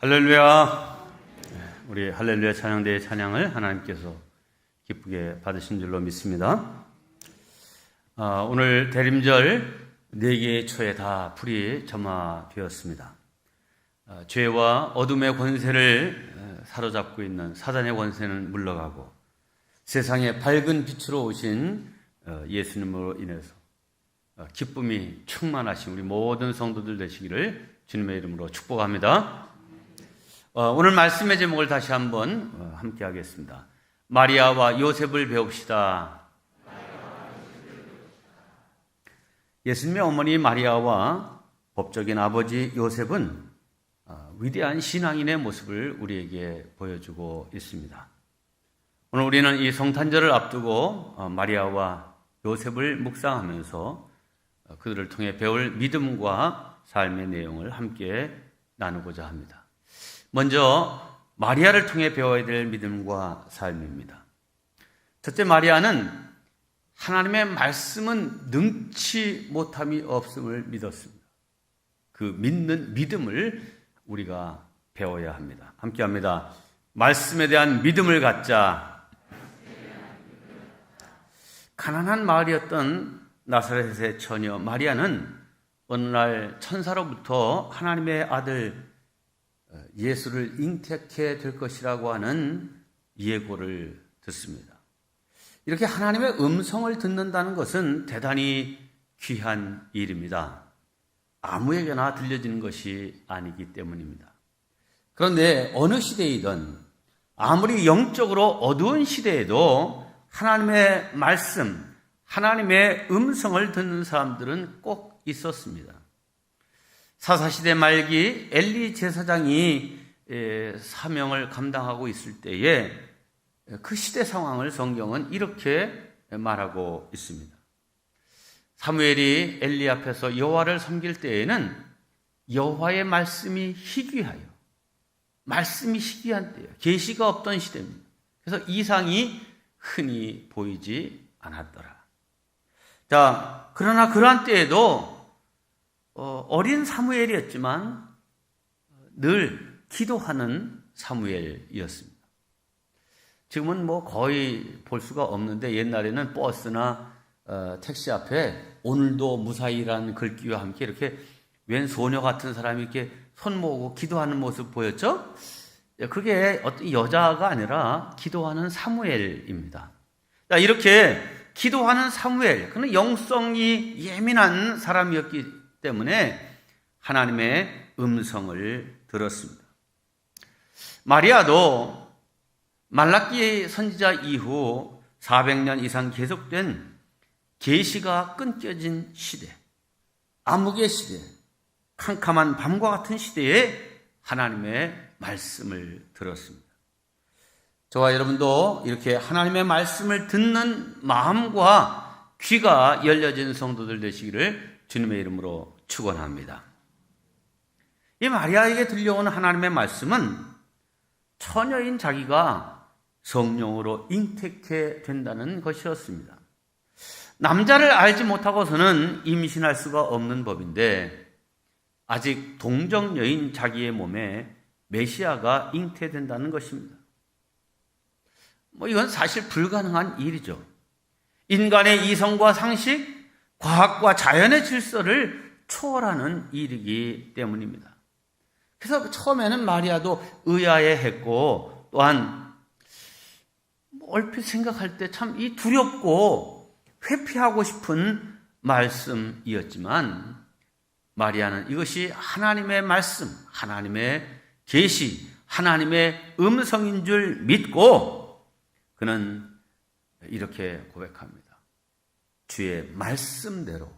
할렐루야. 우리 할렐루야 찬양대의 찬양을 하나님께서 기쁘게 받으신 줄로 믿습니다. 오늘 대림절 4개의 초에 다 불이 점화되었습니다. 죄와 어둠의 권세를 사로잡고 있는 사단의 권세는 물러가고 세상에 밝은 빛으로 오신 예수님으로 인해서 기쁨이 충만하신 우리 모든 성도들 되시기를 주님의 이름으로 축복합니다. 오늘 말씀의 제목을 다시 한번 함께 하겠습니다. 마리아와 요셉을 배웁시다. 예수님의 어머니 마리아와 법적인 아버지 요셉은 위대한 신앙인의 모습을 우리에게 보여주고 있습니다. 오늘 우리는 이 성탄절을 앞두고 마리아와 요셉을 묵상하면서 그들을 통해 배울 믿음과 삶의 내용을 함께 나누고자 합니다. 먼저 마리아를 통해 배워야 될 믿음과 삶입니다. 첫째, 마리아는 하나님의 말씀은 능치 못함이 없음을 믿었습니다. 그 믿는 믿음을 우리가 배워야 합니다. 함께 합니다. 말씀에 대한 믿음을 갖자. 가난한 마을이었던 나사렛의 처녀 마리아는 어느 날 천사로부터 하나님의 아들 예수를 잉태케 될 것이라고 하는 예고를 듣습니다. 이렇게 하나님의 음성을 듣는다는 것은 대단히 귀한 일입니다. 아무에게나 들려지는 것이 아니기 때문입니다. 그런데 어느 시대이든 아무리 영적으로 어두운 시대에도 하나님의 말씀, 하나님의 음성을 듣는 사람들은 꼭 있었습니다. 사사시대 말기 엘리 제사장이 사명을 감당하고 있을 때에 그 시대 상황을 성경은 이렇게 말하고 있습니다. 사무엘이 엘리 앞에서 여호와를 섬길 때에는 여호와의 말씀이 희귀하여, 말씀이 희귀한 때예요. 계시가 없던 시대입니다. 그래서 이상이 흔히 보이지 않았더라. 자, 그러나 그러한 때에도 어린 사무엘이었지만 늘 기도하는 사무엘이었습니다. 지금은 뭐 거의 볼 수가 없는데 옛날에는 버스나 택시 앞에 오늘도 무사히라는 글귀와 함께 이렇게 웬 소녀 같은 사람이 이렇게 손 모으고 기도하는 모습 보였죠? 그게 어떤 여자가 아니라 기도하는 사무엘입니다. 이렇게 기도하는 사무엘, 그는 영성이 예민한 사람이었기 때문에 하나님의 음성을 들었습니다. 마리아도 말라기 선지자 이후 400년 이상 계속된 계시가 끊겨진 시대, 암흑의 시대, 캄캄한 밤과 같은 시대에 하나님의 말씀을 들었습니다. 저와 여러분도 이렇게 하나님의 말씀을 듣는 마음과 귀가 열려진 성도들 되시기를 주님의 이름으로 축원합니다. 이 마리아에게 들려오는 하나님의 말씀은 처녀인 자기가 성령으로 잉태케 된다는 것이었습니다. 남자를 알지 못하고서는 임신할 수가 없는 법인데 아직 동정녀인 자기의 몸에 메시아가 잉태된다는 것입니다. 이건 사실 불가능한 일이죠. 인간의 이성과 상식, 과학과 자연의 질서를 초월하는 일이기 때문입니다. 그래서 처음에는 마리아도 의아해했고 또한 얼핏 생각할 때 참 이 두렵고 회피하고 싶은 말씀이었지만 마리아는 이것이 하나님의 말씀, 하나님의 계시, 하나님의 음성인 줄 믿고 그는 이렇게 고백합니다. 주의 말씀대로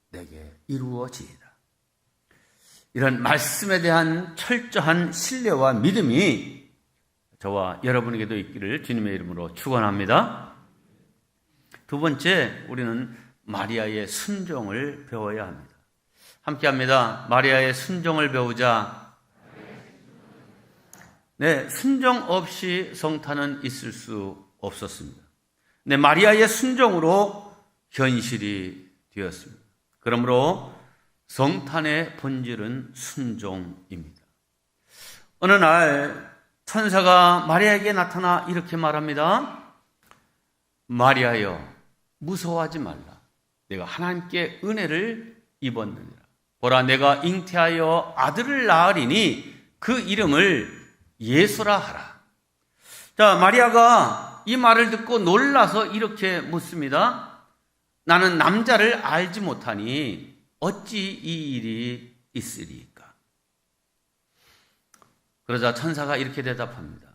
내게 이루어지이다. 이런 말씀에 대한 철저한 신뢰와 믿음이 저와 여러분에게도 있기를 주님의 이름으로 축원합니다. 두 번째, 우리는 마리아의 순종을 배워야 합니다. 함께 합니다. 마리아의 순종을 배우자. 네, 순종 없이 성탄은 있을 수 없었습니다. 네, 마리아의 순종으로 현실이 되었습니다. 그러므로 성탄의 본질은 순종입니다. 어느 날 천사가 마리아에게 나타나 이렇게 말합니다. 마리아여, 무서워하지 말라. 내가 하나님께 은혜를 입었느니라. 보라, 내가 잉태하여 아들을 낳으리니 그 이름을 예수라 하라. 자, 마리아가 이 말을 듣고 놀라서 이렇게 묻습니다. 나는 남자를 알지 못하니 어찌 이 일이 있으리까? 그러자 천사가 이렇게 대답합니다.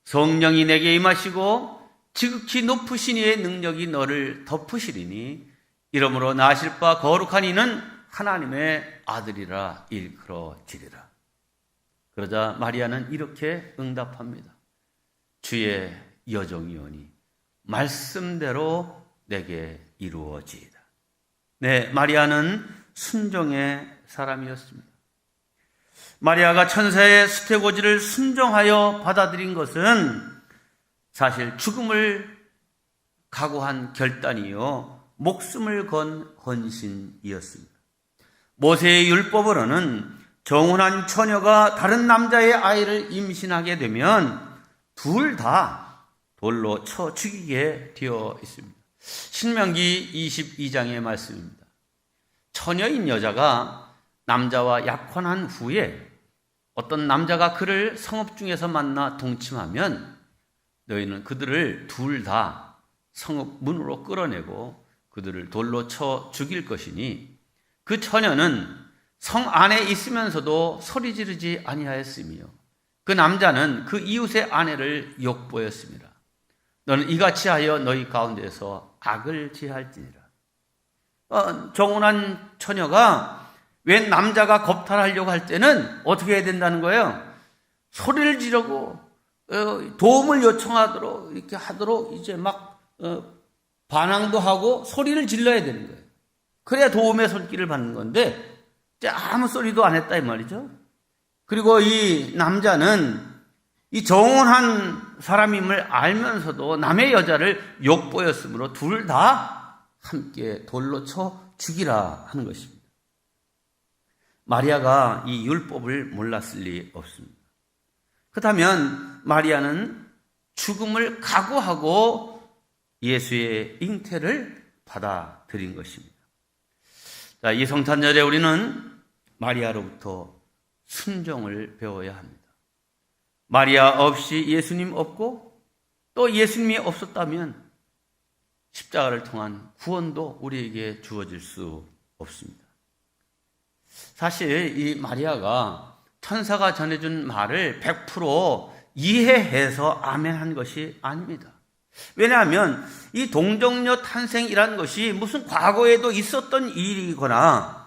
성령이 내게 임하시고 지극히 높으신 이의 능력이 너를 덮으시리니 이러므로 나실 바 거룩한 이는 하나님의 아들이라 일컬어지리라. 그러자 마리아는 이렇게 응답합니다. 주의 여종이오니 말씀대로 내게 이루어지이다. 네, 마리아는 순종의 사람이었습니다. 마리아가 천사의 수태고지를 순종하여 받아들인 것은 사실 죽음을 각오한 결단이요, 목숨을 건 헌신이었습니다. 모세의 율법으로는 정혼한 처녀가 다른 남자의 아이를 임신하게 되면 둘 다 돌로 쳐 죽이게 되어 있습니다. 신명기 22장의 말씀입니다. 처녀인 여자가 남자와 약혼한 후에 어떤 남자가 그를 성읍 중에서 만나 동침하면 너희는 그들을 둘 다 성읍 문으로 끌어내고 그들을 돌로 쳐 죽일 것이니 그 처녀는 성 안에 있으면서도 소리 지르지 아니하였으며 그 남자는 그 이웃의 아내를 욕보였습니다. 너는 이같이 하여 너희 가운데서 악을 지할지니라. 정혼한 처녀가 웬 남자가 겁탈하려고 할 때는 어떻게 해야 된다는 거예요? 소리를 지르고 도움을 요청하도록 이렇게 하도록 이제 막 반항도 하고 소리를 질러야 되는 거예요. 그래야 도움의 손길을 받는 건데 이제 아무 소리도 안 했다 이 말이죠. 그리고 이 남자는 이 정혼한 사람임을 알면서도 남의 여자를 욕보였으므로 둘 다 함께 돌로 쳐 죽이라 하는 것입니다. 마리아가 이 율법을 몰랐을 리 없습니다. 그렇다면 마리아는 죽음을 각오하고 예수의 잉태를 받아들인 것입니다. 자, 이 성탄절에 우리는 마리아로부터 순종을 배워야 합니다. 마리아 없이 예수님 없고 또 예수님이 없었다면 십자가를 통한 구원도 우리에게 주어질 수 없습니다. 사실 이 마리아가 천사가 전해준 말을 100% 이해해서 아멘한 것이 아닙니다. 왜냐하면 이 동정녀 탄생이라는 것이 무슨 과거에도 있었던 일이거나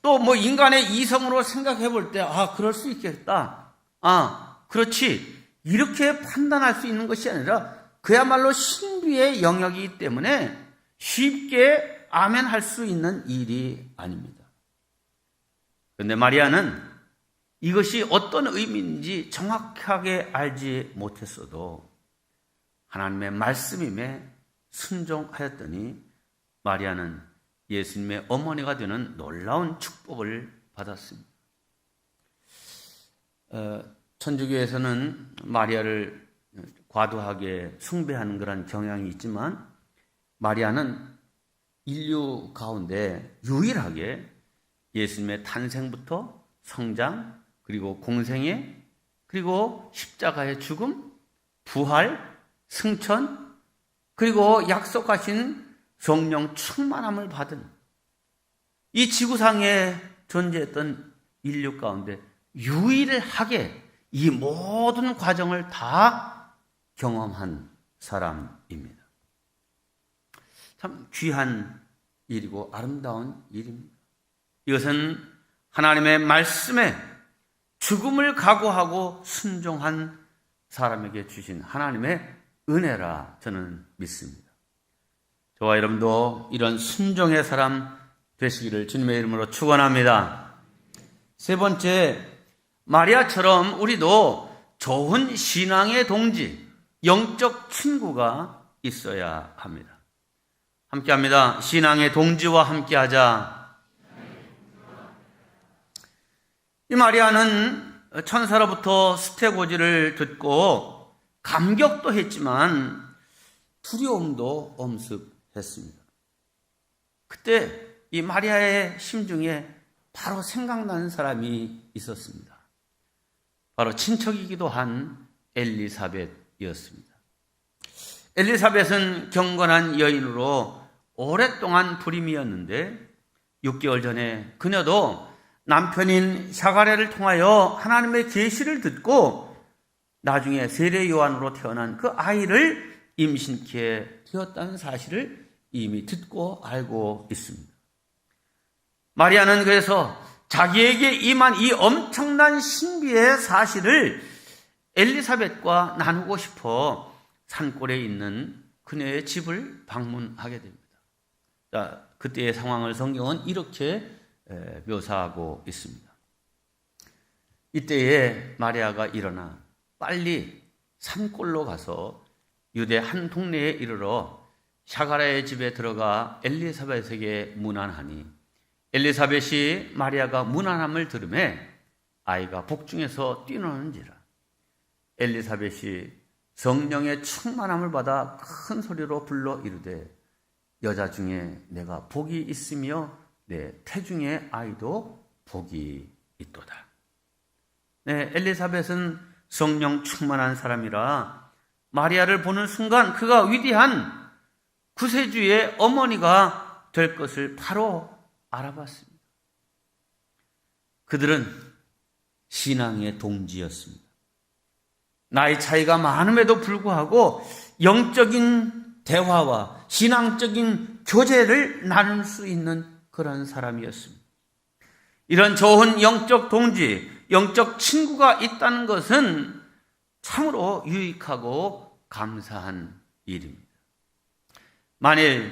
또 뭐 인간의 이성으로 생각해 볼 때 그럴 수 있겠다. 그렇지. 이렇게 판단할 수 있는 것이 아니라 그야말로 신비의 영역이기 때문에 쉽게 아멘할 수 있는 일이 아닙니다. 그런데 마리아는 이것이 어떤 의미인지 정확하게 알지 못했어도 하나님의 말씀임에 순종하였더니 마리아는 예수님의 어머니가 되는 놀라운 축복을 받았습니다. 천주교에서는 마리아를 과도하게 숭배하는 그런 경향이 있지만 마리아는 인류 가운데 유일하게 예수님의 탄생부터 성장, 그리고 공생애, 그리고 십자가의 죽음, 부활, 승천, 그리고 약속하신 성령 충만함을 받은 이 지구상에 존재했던 인류 가운데 유일하게 이 모든 과정을 다 경험한 사람입니다. 참 귀한 일이고 아름다운 일입니다. 이것은 하나님의 말씀에 죽음을 각오하고 순종한 사람에게 주신 하나님의 은혜라 저는 믿습니다. 저와 여러분도 이런 순종의 사람 되시기를 주님의 이름으로 축원합니다. 세 번째, 마리아처럼 우리도 좋은 신앙의 동지, 영적 친구가 있어야 합니다. 함께합니다. 신앙의 동지와 함께하자. 이 마리아는 천사로부터 수태고지를 듣고 감격도 했지만 두려움도 엄습했습니다. 그때 이 마리아의 심중에 바로 생각나는 사람이 있었습니다. 바로 친척이기도 한 엘리사벳이었습니다. 엘리사벳은 경건한 여인으로 오랫동안 불임이었는데 6개월 전에 그녀도 남편인 샤가랴를 통하여 하나님의 계시를 듣고 나중에 세례 요한으로 태어난 그 아이를 임신케 되었다는 사실을 이미 듣고 알고 있습니다. 마리아는 그래서 자기에게 임한 이 엄청난 신비의 사실을 엘리사벳과 나누고 싶어 산골에 있는 그녀의 집을 방문하게 됩니다. 자, 그때의 상황을 성경은 이렇게 묘사하고 있습니다. 이때에 마리아가 일어나 빨리 산골로 가서 유대 한 동네에 이르러 샤가랴의 집에 들어가 엘리사벳에게 문안하니 엘리사벳이 마리아가 문안함을 들으매 아이가 복중에서 뛰노는지라. 엘리사벳이 성령의 충만함을 받아 큰 소리로 불러 이르되 여자 중에 내가 복이 있으며 내 태중의 아이도 복이 있도다. 네, 엘리사벳은 성령 충만한 사람이라 마리아를 보는 순간 그가 위대한 구세주의 어머니가 될 것을 바로 알아봤습니다. 그들은 신앙의 동지였습니다. 나이 차이가 많음에도 불구하고 영적인 대화와 신앙적인 교제를 나눌 수 있는 그런 사람이었습니다. 이런 좋은 영적 동지, 영적 친구가 있다는 것은 참으로 유익하고 감사한 일입니다. 만일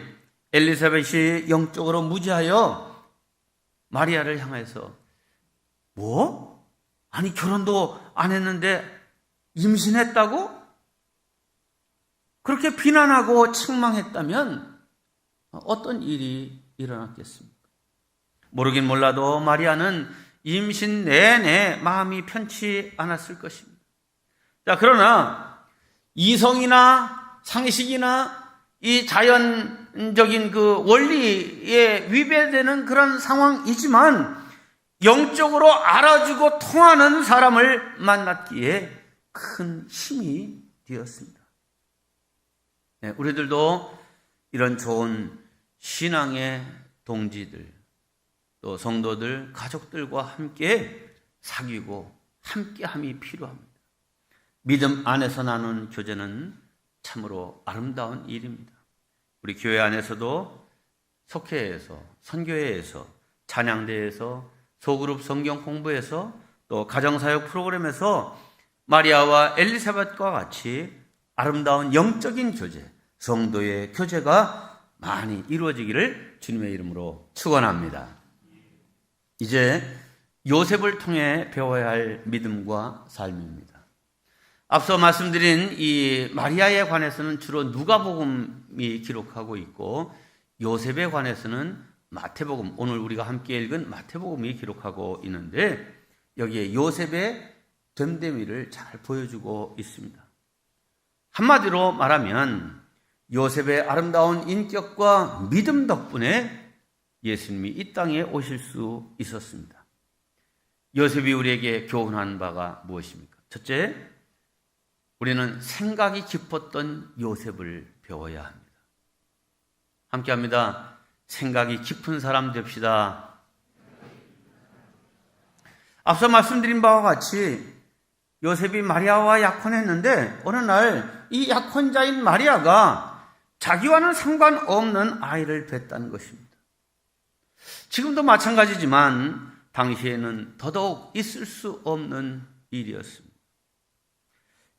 엘리사벳이 영적으로 무지하여 마리아를 향해서 뭐? 아니 결혼도 안 했는데 임신했다고? 그렇게 비난하고 책망했다면 어떤 일이 일어났겠습니까? 모르긴 몰라도 마리아는 임신 내내 마음이 편치 않았을 것입니다. 자, 그러나 이성이나 상식이나 이 자연적인 그 원리에 위배되는 그런 상황이지만 영적으로 알아주고 통하는 사람을 만났기에 큰 힘이 되었습니다. 네, 우리들도 이런 좋은 신앙의 동지들, 또 성도들, 가족들과 함께 사귀고 함께함이 필요합니다. 믿음 안에서 나눈 교제는 참으로 아름다운 일입니다. 우리 교회 안에서도 속회에서, 선교회에서, 찬양대에서, 소그룹 성경 공부에서, 또 가정사역 프로그램에서 마리아와 엘리사벳과 같이 아름다운 영적인 교제, 성도의 교제가 많이 이루어지기를 주님의 이름으로 축원합니다. 이제 요셉을 통해 배워야 할 믿음과 삶입니다. 앞서 말씀드린 이 마리아에 관해서는 주로 누가복음이 기록하고 있고 요셉에 관해서는 마태복음, 오늘 우리가 함께 읽은 마태복음이 기록하고 있는데 여기에 요셉의 됨됨이를 잘 보여주고 있습니다. 한마디로 말하면 요셉의 아름다운 인격과 믿음 덕분에 예수님이 이 땅에 오실 수 있었습니다. 요셉이 우리에게 교훈한 바가 무엇입니까? 첫째, 우리는 생각이 깊었던 요셉을 배워야 합니다. 함께 합니다. 생각이 깊은 사람 됩시다. 앞서 말씀드린 바와 같이 요셉이 마리아와 약혼했는데 어느 날 이 약혼자인 마리아가 자기와는 상관없는 아이를 뵀다는 것입니다. 지금도 마찬가지지만 당시에는 더더욱 있을 수 없는 일이었습니다.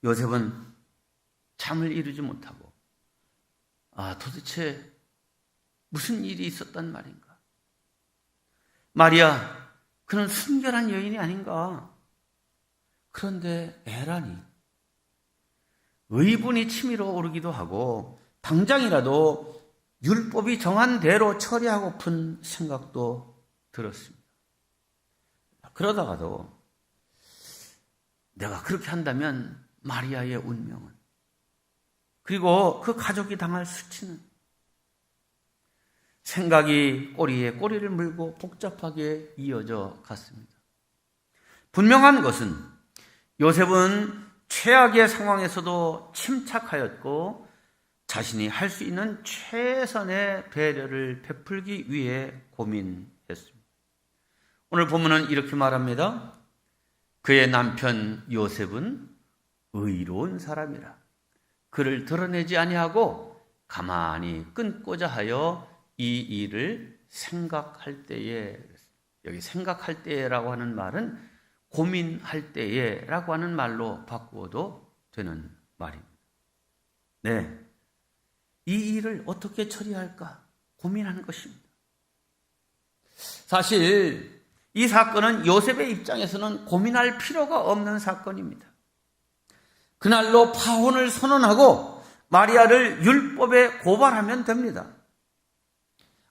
요셉은 잠을 이루지 못하고 도대체 무슨 일이 있었단 말인가? 마리아, 그는 순결한 여인이 아닌가? 그런데 에라니 의분이 치밀어 오르기도 하고 당장이라도 율법이 정한 대로 처리하고픈 생각도 들었습니다. 그러다가도 내가 그렇게 한다면 마리아의 운명은, 그리고 그 가족이 당할 수치는, 생각이 꼬리에 꼬리를 물고 복잡하게 이어져 갔습니다. 분명한 것은 요셉은 최악의 상황에서도 침착하였고 자신이 할 수 있는 최선의 배려를 베풀기 위해 고민했습니다. 오늘 본문은 이렇게 말합니다. 그의 남편 요셉은 의로운 사람이라 그를 드러내지 아니하고 가만히 끊고자 하여 이 일을 생각할 때에, 여기 생각할 때라고 하는 말은 고민할 때에라고 하는 말로 바꾸어도 되는 말입니다. 네, 이 일을 어떻게 처리할까 고민하는 것입니다. 사실 이 사건은 요셉의 입장에서는 고민할 필요가 없는 사건입니다. 그날로 파혼을 선언하고 마리아를 율법에 고발하면 됩니다.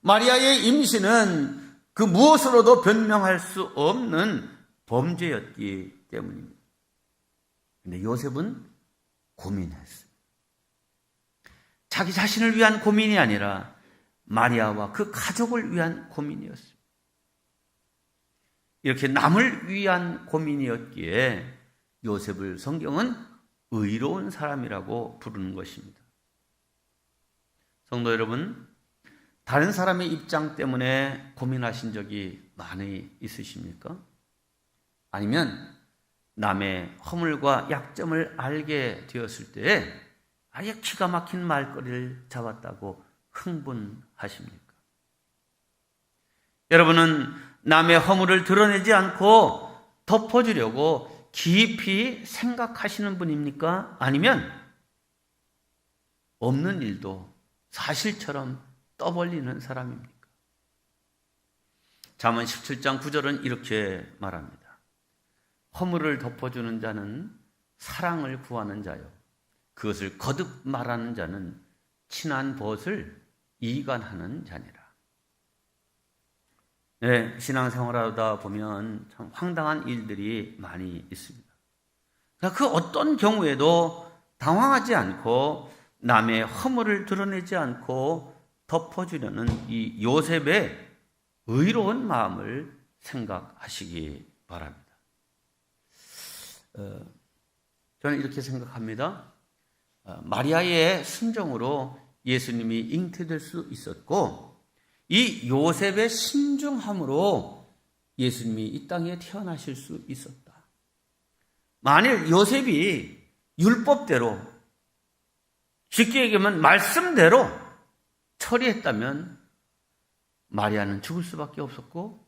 마리아의 임신은 그 무엇으로도 변명할 수 없는 범죄였기 때문입니다. 그런데 요셉은 고민했어요. 자기 자신을 위한 고민이 아니라 마리아와 그 가족을 위한 고민이었습니다. 이렇게 남을 위한 고민이었기에 요셉을 성경은 의로운 사람이라고 부르는 것입니다. 성도 여러분, 다른 사람의 입장 때문에 고민하신 적이 많이 있으십니까? 아니면 남의 허물과 약점을 알게 되었을 때 아예 기가 막힌 말거리를 잡았다고 흥분하십니까? 여러분은 남의 허물을 드러내지 않고 덮어주려고 깊이 생각하시는 분입니까? 아니면 없는 일도 사실처럼 떠벌리는 사람입니까? 잠언 17장 9절은 이렇게 말합니다. 허물을 덮어주는 자는 사랑을 구하는 자요, 그것을 거듭 말하는 자는 친한 벗을 이간하는 자니라. 네, 신앙생활하다 보면 참 황당한 일들이 많이 있습니다. 그러나 그 어떤 경우에도 당황하지 않고 남의 허물을 드러내지 않고 덮어주려는 이 요셉의 의로운 마음을 생각하시기 바랍니다. 저는 이렇게 생각합니다. 마리아의 순종으로 예수님이 잉태될 수 있었고, 이 요셉의 신중함으로 예수님이 이 땅에 태어나실 수 있었다. 만일 요셉이 율법대로, 쉽게 얘기하면 말씀대로 처리했다면 마리아는 죽을 수밖에 없었고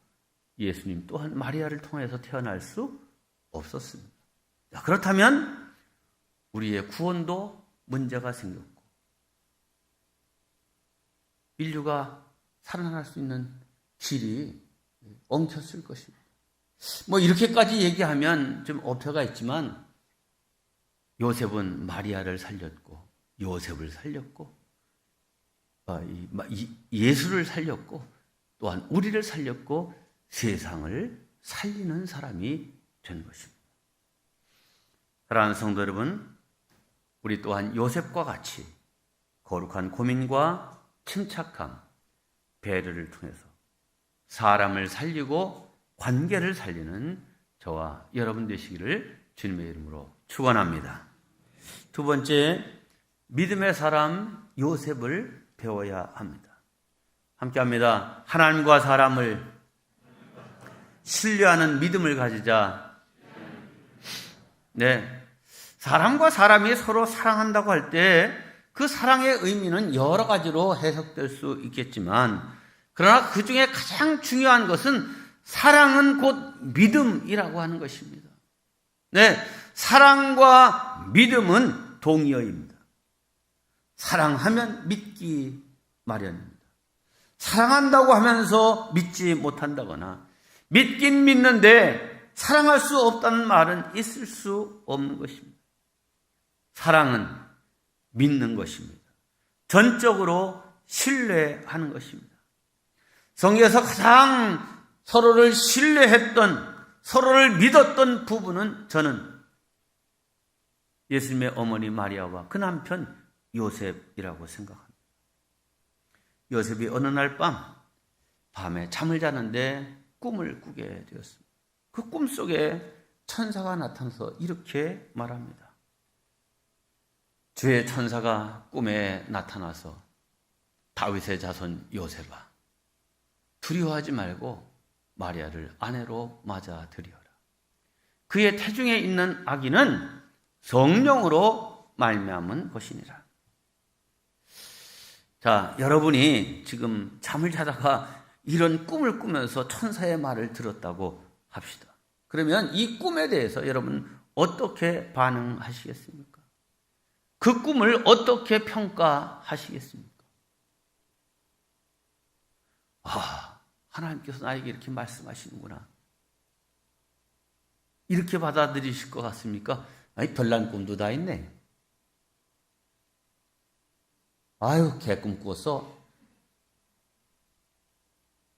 예수님 또한 마리아를 통해서 태어날 수 없었습니다. 그렇다면 우리의 구원도 문제가 생겼고 인류가 살아날 수 있는 길이 엉켰을 것입니다. 이렇게까지 얘기하면 좀 어폐가 있지만 요셉은 마리아를 살렸고 요셉을 살렸고 예수를 살렸고 또한 우리를 살렸고 세상을 살리는 사람이 된 것입니다. 사랑하는 성도 여러분, 우리 또한 요셉과 같이 거룩한 고민과 침착함, 배려를 통해서 사람을 살리고 관계를 살리는 저와 여러분 되시기를 주님의 이름으로 축원합니다. 두 번째, 믿음의 사람 요셉을 배워야 합니다. 함께 합니다. 하나님과 사람을 신뢰하는 믿음을 가지자. 네, 사람과 사람이 서로 사랑한다고 할 때 그 사랑의 의미는 여러 가지로 해석될 수 있겠지만, 그러나 그 중에 가장 중요한 것은 사랑은 곧 믿음이라고 하는 것입니다. 네, 사랑과 믿음은 동의어입니다. 사랑하면 믿기 마련입니다. 사랑한다고 하면서 믿지 못한다거나 믿긴 믿는데 사랑할 수 없다는 말은 있을 수 없는 것입니다. 사랑은 믿는 것입니다. 전적으로 신뢰하는 것입니다. 성경에서 가장 서로를 신뢰했던, 서로를 믿었던 부분은 저는 예수님의 어머니 마리아와 그 남편 요셉이라고 생각합니다. 요셉이 어느 날 밤에 잠을 자는데 꿈을 꾸게 되었습니다. 그 꿈 속에 천사가 나타나서 이렇게 말합니다. 주의 천사가 꿈에 나타나서 다윗의 자손 요셉아, 두려워하지 말고 마리아를 아내로 맞아들이어라. 그의 태중에 있는 아기는 성령으로 말미암은 것이니라. 자, 여러분이 지금 잠을 자다가 이런 꿈을 꾸면서 천사의 말을 들었다고 합시다. 그러면 이 꿈에 대해서 여러분 어떻게 반응하시겠습니까? 그 꿈을 어떻게 평가하시겠습니까? 하나님께서 나에게 이렇게 말씀하시는구나. 이렇게 받아들이실 것 같습니까? 아니, 별난 꿈도 다 있네. 아유, 개꿈 꾸었어.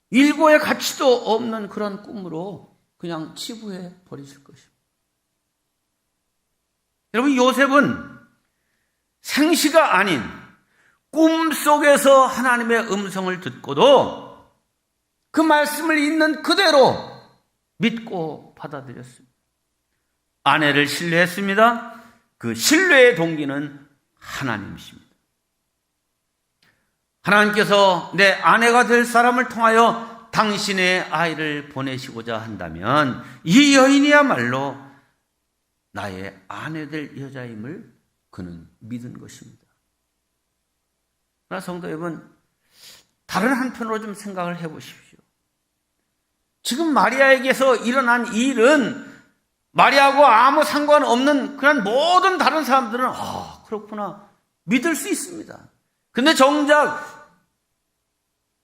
일고의 가치도 없는 그런 꿈으로 그냥 치부해 버리실 것입니다. 여러분, 요셉은 생시가 아닌 꿈속에서 하나님의 음성을 듣고도 그 말씀을 있는 그대로 믿고 받아들였습니다. 아내를 신뢰했습니다. 그 신뢰의 동기는 하나님이십니다. 하나님께서 내 아내가 될 사람을 통하여 당신의 아이를 보내시고자 한다면 이 여인이야말로 나의 아내 될 여자임을 그는 믿은 것입니다. 그러나 성도 여러분, 다른 한편으로 좀 생각을 해보십시오. 지금 마리아에게서 일어난 이 일은 마리아하고 아무 상관없는 그런 모든 다른 사람들은 그렇구나 믿을 수 있습니다. 근데 정작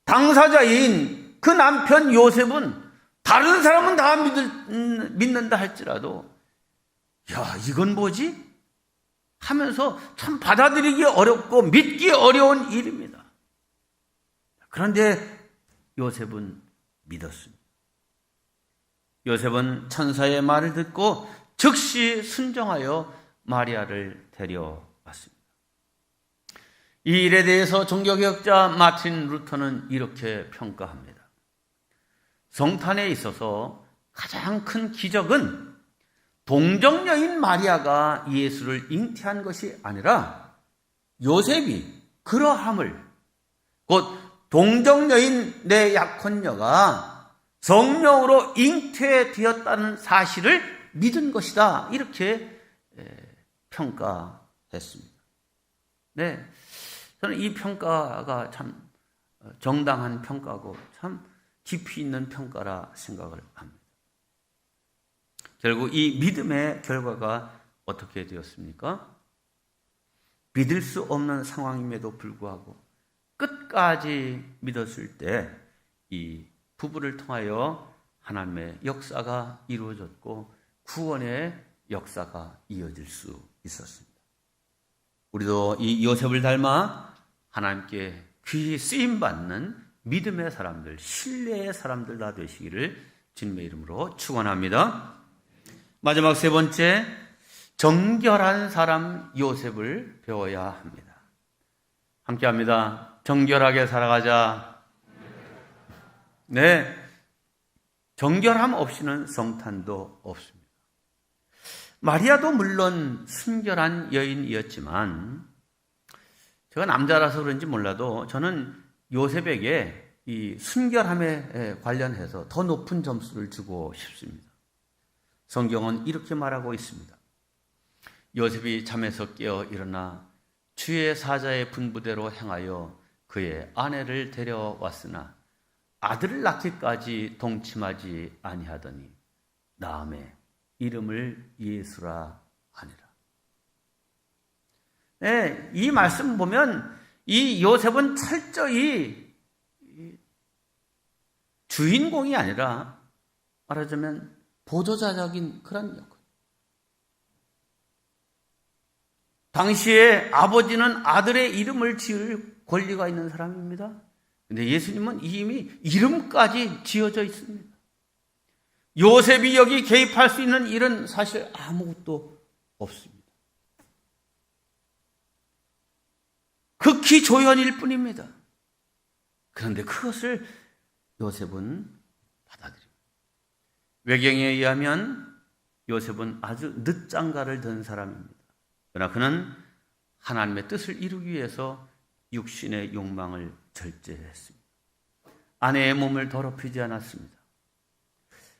당사자인 그 남편 요셉은 다른 사람은 다 믿는다 할지라도 이건 뭐지? 하면서 참 받아들이기 어렵고 믿기 어려운 일입니다. 그런데 요셉은 믿었습니다. 요셉은 천사의 말을 듣고 즉시 순종하여 마리아를 데려왔습니다. 이 일에 대해서 종교개혁자 마틴 루터는 이렇게 평가합니다. 성탄에 있어서 가장 큰 기적은 동정녀인 마리아가 예수를 잉태한 것이 아니라 요셉이 그러함을, 곧 동정녀인 내 약혼녀가 성령으로 잉태되었다는 사실을 믿은 것이다. 이렇게 평가했습니다. 네, 저는 이 평가가 참 정당한 평가고 참 깊이 있는 평가라 생각을 합니다. 결국 이 믿음의 결과가 어떻게 되었습니까? 믿을 수 없는 상황임에도 불구하고 끝까지 믿었을 때 이 부부를 통하여 하나님의 역사가 이루어졌고 구원의 역사가 이어질 수 있었습니다. 우리도 이 요셉을 닮아 하나님께 귀히 쓰임받는 믿음의 사람들, 신뢰의 사람들 다 되시기를 주님의 이름으로 축원합니다. 마지막 세 번째, 정결한 사람 요셉을 배워야 합니다. 함께합니다. 정결하게 살아가자. 네, 정결함 없이는 성탄도 없습니다. 마리아도 물론 순결한 여인이었지만 제가 남자라서 그런지 몰라도 저는 요셉에게 이 순결함에 관련해서 더 높은 점수를 주고 싶습니다. 성경은 이렇게 말하고 있습니다. 요셉이 잠에서 깨어 일어나 주의 사자의 분부대로 행하여 그의 아내를 데려왔으나 아들을 낳기까지 동침하지 아니하더니 다음에 이름을 예수라 하니라. 네, 이 말씀 보면 이 요셉은 철저히 주인공이 아니라 말하자면 보조자적인 그런 역할. 당시에 아버지는 아들의 이름을 지을 권리가 있는 사람입니다. 근데 예수님은 이미 이름까지 지어져 있습니다. 요셉이 여기 개입할 수 있는 일은 사실 아무것도 없습니다. 극히 조연일 뿐입니다. 그런데 그것을 요셉은 받아들입니다. 외경에 의하면 요셉은 아주 늦장가를 든 사람입니다. 그러나 그는 하나님의 뜻을 이루기 위해서 육신의 욕망을 절제했습니다. 아내의 몸을 더럽히지 않았습니다.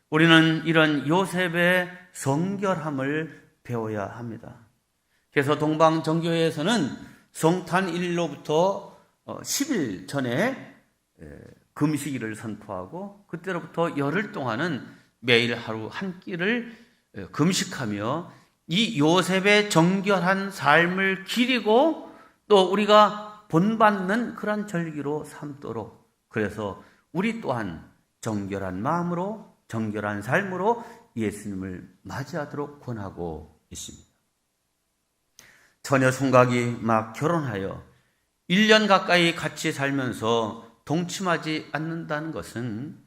우리는 이런 요셉의 성결함을 배워야 합니다. 그래서 동방정교회에서는 성탄일로부터 10일 전에 금식일을 선포하고 그때로부터 열흘 동안은 매일 하루 한 끼를 금식하며 이 요셉의 정결한 삶을 기리고 또 우리가 본받는 그런 절기로 삼도록, 그래서 우리 또한 정결한 마음으로 정결한 삶으로 예수님을 맞이하도록 권하고 있습니다. 처녀 총각이 막 결혼하여 1년 가까이 같이 살면서 동침하지 않는다는 것은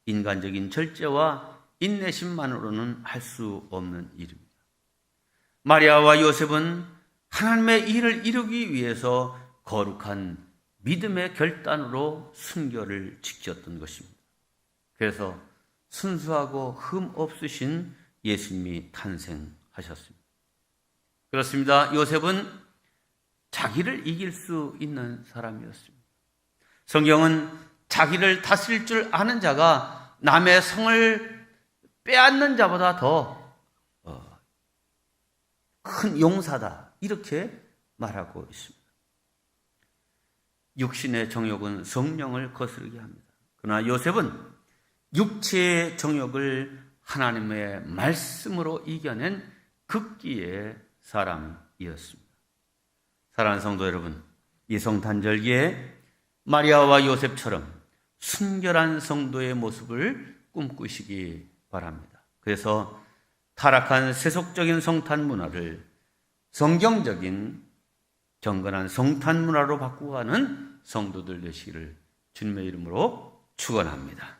인간적인 절제와 인내심만으로는 할 수 없는 일입니다. 마리아와 요셉은 하나님의 일을 이루기 위해서 거룩한 믿음의 결단으로 순결을 지켰던 것입니다. 그래서 순수하고 흠 없으신 예수님이 탄생하셨습니다. 그렇습니다. 요셉은 자기를 이길 수 있는 사람이었습니다. 성경은 자기를 다스릴 줄 아는 자가 남의 성을 빼앗는 자보다 더 큰 용사다, 이렇게 말하고 있습니다. 육신의 정욕은 성령을 거스르게 합니다. 그러나 요셉은 육체의 정욕을 하나님의 말씀으로 이겨낸 극기의 사람이었습니다. 사랑하는 성도 여러분, 이 성탄절기에 마리아와 요셉처럼 순결한 성도의 모습을 꿈꾸시기 바랍니다. 그래서 타락한 세속적인 성탄 문화를 성경적인 경건한 성탄 문화로 바꾸어가는 성도들 되시기를 주님의 이름으로 축원합니다.